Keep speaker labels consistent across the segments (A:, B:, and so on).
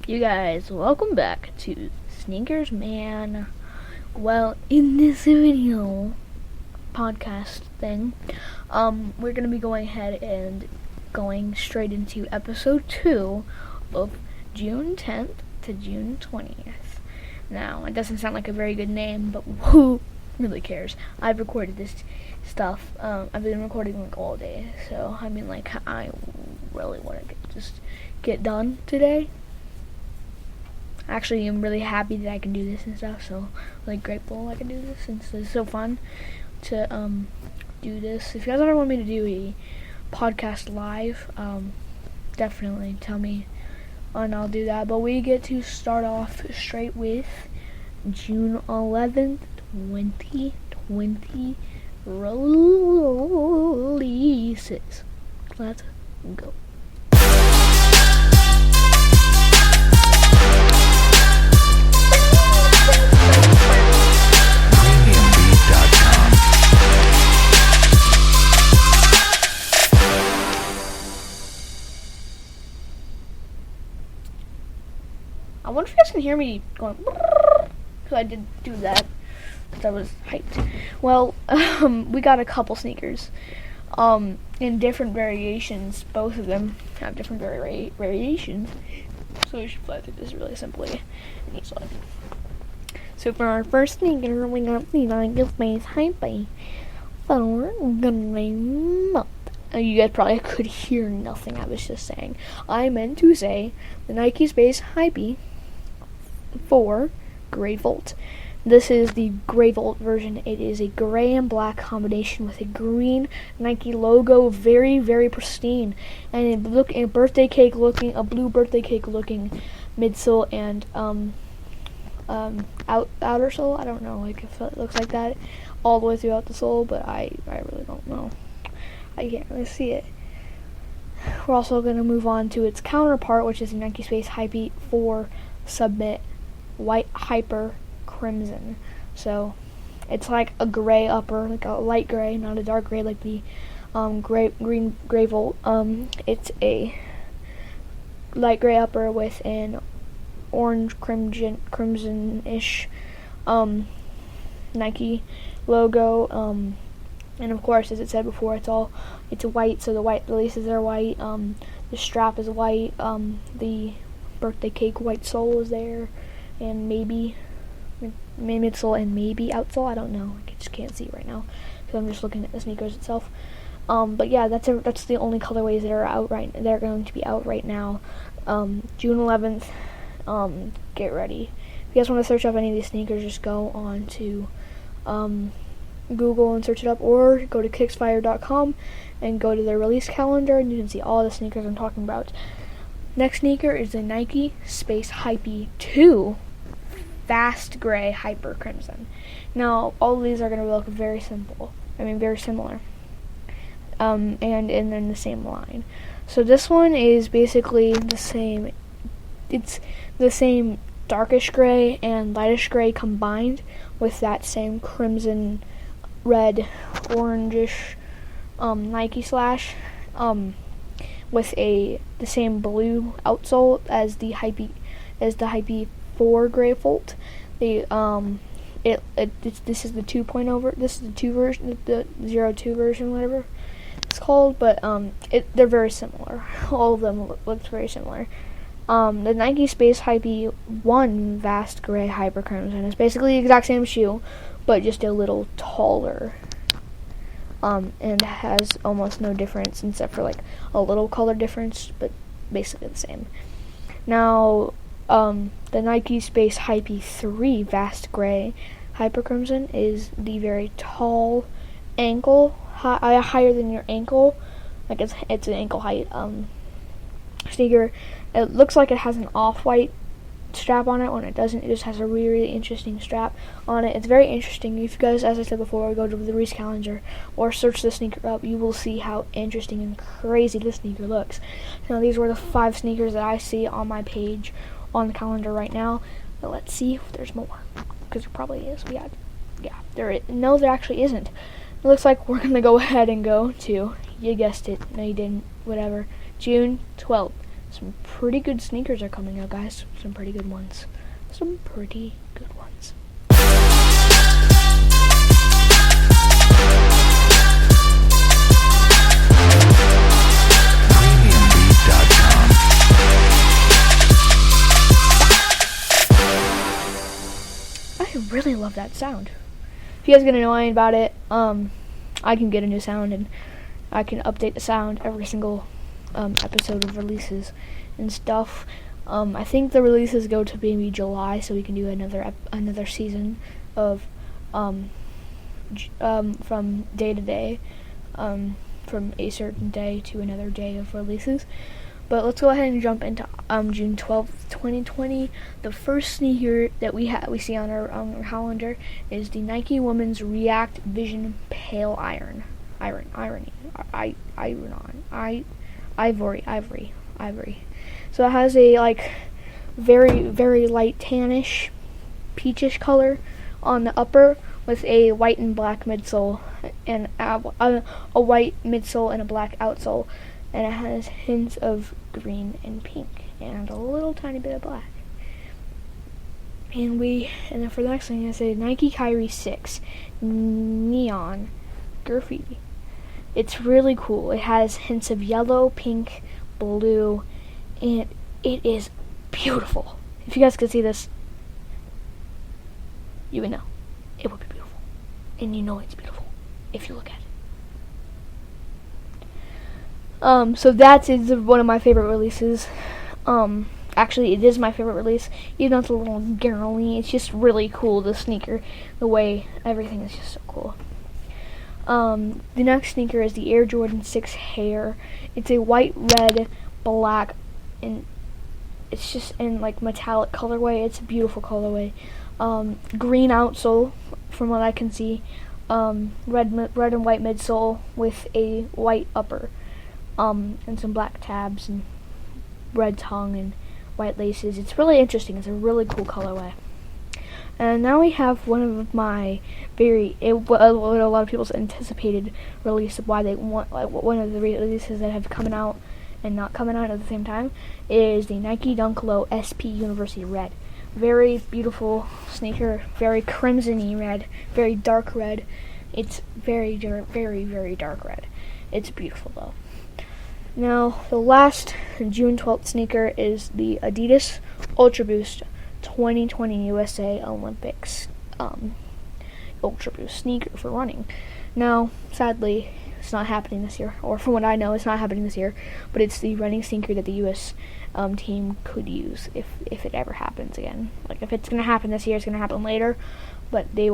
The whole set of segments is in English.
A: You guys, welcome back to Sneakers Man. Well, in this video podcast thing, we're gonna be going ahead and going straight into episode 2 of June 10th to June 20th. Now, it doesn't sound like a very good name, but who really cares? I've recorded this stuff. I've been recording like all day, so I mean, like, I really want to just get done today. Actually, I'm really happy that I can do this and stuff, so really grateful I can do this since it's so fun to do this. If you guys ever want me to do a podcast live, definitely tell me and I'll do that. But we get to start off straight with June 11th, 2020 releases. Let's go. I wonder if you guys can hear me going, because I did do that, because I was hyped. Well, we got a couple sneakers, in different variations. Both of them have different variations, so we should fly through this really simply and easily. So for our first sneaker, we got the Nike Space Hype for Grey. You guys probably could hear nothing I was just saying. I meant to say the Nike Space Hype for Grey Volt. This is the Grey Volt version. It is a gray and black combination with a green Nike logo, very, very pristine, and a blue birthday cake looking midsole and outer sole. I don't know, like if it looks like that all the way throughout the sole, but I really don't know. I can't really see it. We're also going to move on to its counterpart, which is the Nike Space Hype 4 Submit White Hyper Crimson. So it's like a gray upper, like a light gray, not a dark gray like the Grey Volt. It's a light gray upper with an orange crimson-ish Nike logo. And of course, as it said before, it's white, so the laces are white, the strap is white, the birthday cake white sole is there, and maybe midsole and maybe outsole, I don't know, I just can't see right now, because I'm just looking at the sneakers itself. But yeah, that's the only colorways that are they're going to be out right now. June 11th, get ready. If you guys want to search up any of these sneakers, just go on to, Google and search it up, or go to kicksfire.com and go to their release calendar, and you can see all the sneakers I'm talking about. Next sneaker is the Nike Space Hype 2 Fast Gray Hyper Crimson. Now, all of these are going to look very similar, and in the same line. So this one is basically the same. It's the same darkish gray and lightish gray combined with that same crimson, red, orangish Nike slash, with the same blue outsole as the Hype 4 Grey Volt. This is the 2.0 this is the 2 version, the 02 version, whatever it's called, but they're very similar. All of them look very similar. The Nike Space Hype 1 Vast Gray Hyper Crimson is basically the exact same shoe, but just a little taller, and has almost no difference except for like a little color difference, but basically the same. Now, the Nike Space Hype 3 Vast Gray Hyper Crimson is the very tall ankle, higher than your ankle, like it's an ankle height sneaker. It looks like it has an off-white strap on it. When it doesn't, it just has a really, really interesting strap on it. It's very interesting. If you guys, as I said before, go to the release calendar or search the sneaker up, you will see how interesting and crazy this sneaker looks. Now, these were the 5 sneakers that I see on my page on the calendar right now. But let's see if there's more, because there probably is. No, there actually isn't. It looks like we're gonna go ahead and go to, you guessed it, no you didn't, whatever, June 12th. Some pretty good sneakers are coming out, guys. Some pretty good ones. Some pretty good ones. I really love that sound. If you guys gonna know anything about it, I can get a new sound and I can update the sound every single episode of releases and stuff. I think the releases go to maybe July, so we can do another season of from day to day, from a certain day to another day of releases. But let's go ahead and jump into June 12th, 2020. The first sneaker that we see on our calendar is the Nike Women's React Vision Pale Ivory. So it has a very, very light tannish, peachish color on the upper with a white and black midsole and a white midsole and a black outsole. And it has hints of green and pink and a little tiny bit of black. And then for the next thing, I say Nike Kyrie 6 Neon Graffiti. It's really cool. It has hints of yellow, pink, blue, and it is beautiful. If you guys could see this, you would know it would be beautiful. And you know it's beautiful if you look at it. So that is one of my favorite releases. Actually, it is my favorite release. Even though it's a little girly, it's just really cool, the sneaker. The way everything is just so cool. The next sneaker is the Air Jordan 6 Hair. It's a white, red, black, and it's just in metallic colorway. It's a beautiful colorway. Green outsole, from what I can see. Red and white midsole with a white upper. And some black tabs and red tongue and white laces. It's really interesting. It's a really cool colorway. And now we have one of my what a lot of people's anticipated release of why they want, one of the releases that have coming out and not coming out at the same time is the Nike Dunk Low SP University Red. Very beautiful sneaker, very crimson-y red, very dark red. It's very, very, very dark red. It's beautiful though. Now, the last June 12th sneaker is the Adidas Ultra Boost 2020 USA Olympics Ultra Boost sneaker for running. Now, sadly, it's not happening this year, or from what I know, it's not happening this year, but it's the running sneaker that the U.S. Team could use if it ever happens again. If it's going to happen this year, it's going to happen later, but we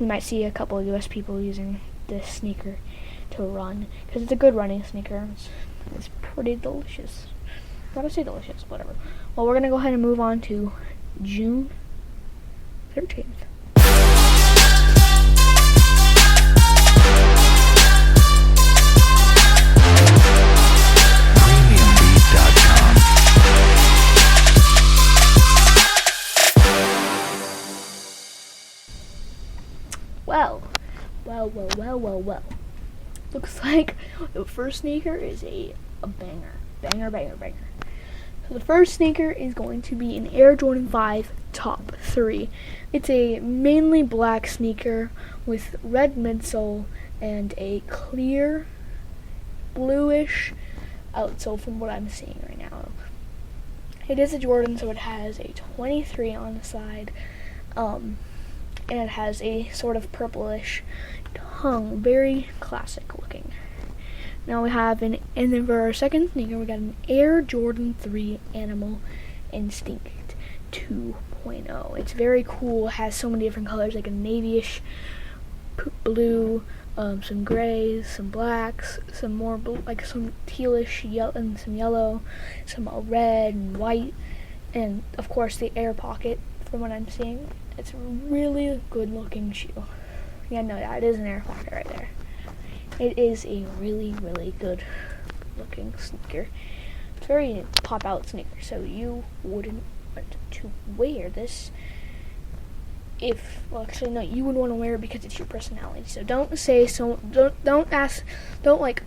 A: might see a couple of U.S. people using this sneaker to run, because it's a good running sneaker. It's pretty delicious. Gotta say delicious, whatever. Well, we're gonna go ahead and move on to June 13th. Well. Looks like the first sneaker is a banger. Banger. So the first sneaker is going to be an Air Jordan 5 Top 3. It's a mainly black sneaker with red midsole and a clear bluish outsole from what I'm seeing right now. It is a Jordan, so it has a 23 on the side, and it has a sort of purplish tongue, very classic looking. Now we have and then for our second sneaker, we got an Air Jordan 3 Animal Instinct 2.0. It's very cool. It has so many different colors, like a navyish blue, some grays, some blacks, some more blue, like some tealish yellow, and some yellow, some red and white, and of course the air pocket. From what I'm seeing, it's a really good looking shoe. Yeah, no, that is an air pocket right there. It is a really, really good looking sneaker. It's a very pop out sneaker, so you wouldn't want to wear this you would want to wear it because it's your personality. So don't say so. Don't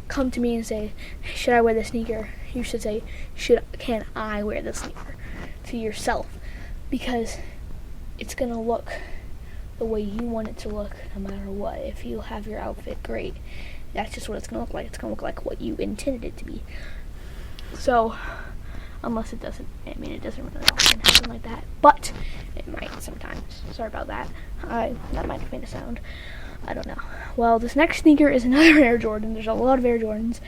A: come to me and say, should I wear this sneaker? you should say, can I wear this sneaker to yourself? Because it's going to look the way you want it to look no matter what. If you have your outfit, great. That's just what it's going to look like. It's going to look like what you intended it to be. So, unless it doesn't, I mean, it doesn't really often happen like that, but it might sometimes. Sorry about that. That might have made a sound. I don't know. Well, this next sneaker is another Air Jordan. There's a lot of Air Jordans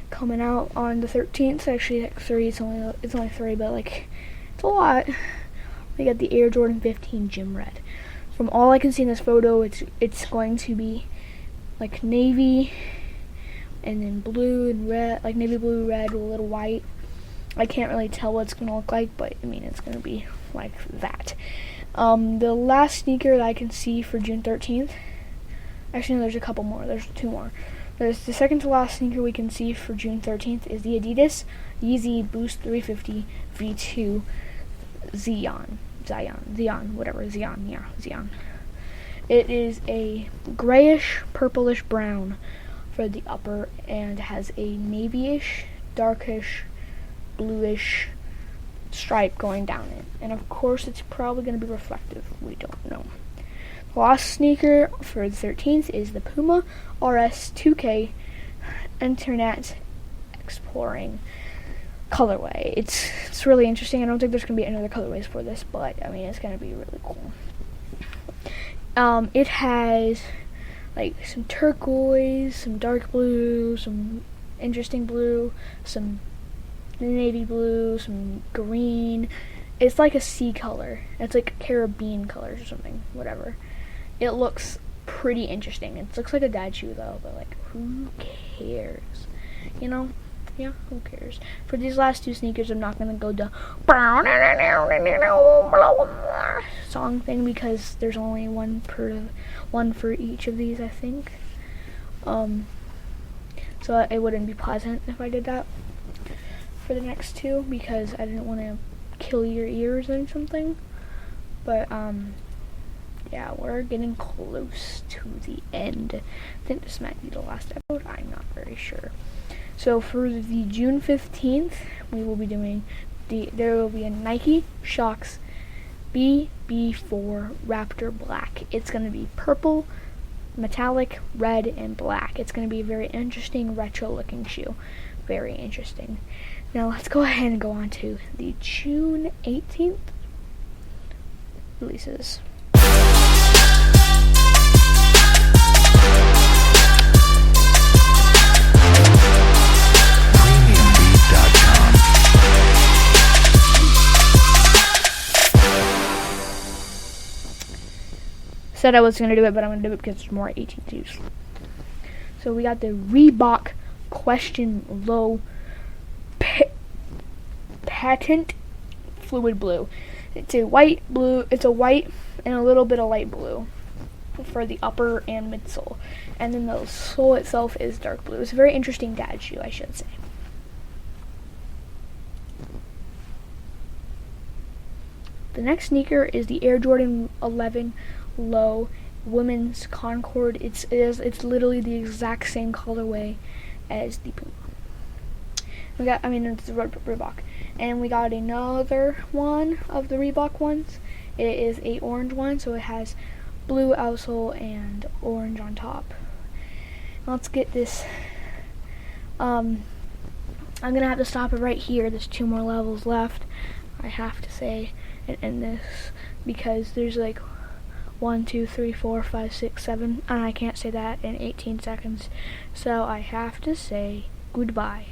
A: coming out on the 13th. Actually, like 3. It's only 3, but like it's a lot. We got the Air Jordan 15 Gym Red. From all I can see in this photo, it's going to be like navy, and then blue and red, like navy blue, red with a little white. I can't really tell what it's going to look like, but I mean it's going to be like that. The last sneaker that I can see for June 13th. Actually, no, there's a couple more. There's 2 more. There's the second to last sneaker we can see for June 13th is the Adidas Yeezy Boost 350 V2 Zion. It is a grayish, purplish brown for the upper, and has a navy-ish, darkish, bluish stripe going down it. And of course, it's probably going to be reflective. We don't know. The last sneaker for the 13th is the Puma RS 2K Internet Exploring colorway. It's really interesting. I don't think there's going to be any other colorways for this, but I mean, it's going to be really cool. It has like some turquoise, some dark blue, some interesting blue, some navy blue, some green. It's like a sea color. It's like Caribbean colors or something, whatever. It looks pretty interesting. It looks like a dad shoe though, but like, who cares? You know? Yeah, who cares? For these last 2 sneakers, I'm not gonna go the song thing because there's only one for each of these, I think. So it wouldn't be pleasant if I did that for the next 2 because I didn't want to kill your ears or something. But yeah, we're getting close to the end. I think this might be the last episode. I'm not very sure. So for the June 15th, we will be doing there will be a Nike Shox BB4 Raptor Black. It's going to be purple, metallic, red, and black. It's going to be a very interesting retro looking shoe. Very interesting. Now let's go ahead and go on to the June 18th releases. Said I was going to do it, but I'm going to do it because there's more 18s. So we got the Reebok Question Low Patent Fluid Blue. It's a white blue. It's a white and a little bit of light blue for the upper and midsole, and then the sole itself is dark blue. It's a very interesting dad shoe, I should say. The next sneaker is the Air Jordan 11 Low Women's Concord. It's literally the exact same colorway as the Puma. It's the Reebok. And we got another one of the Reebok ones. It is a orange one, so it has blue outsole and orange on top. Let's get this. I'm gonna have to stop it right here. There's 2 more levels left, I have to say, and end this because there's like 1, 2, 3, 4, 5, 6, 7, and I can't say that in 18 seconds. So I have to say goodbye.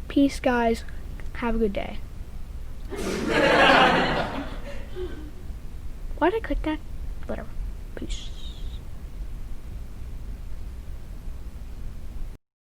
A: Peace, guys. Have a good day. Why did I click that? Whatever. Peace.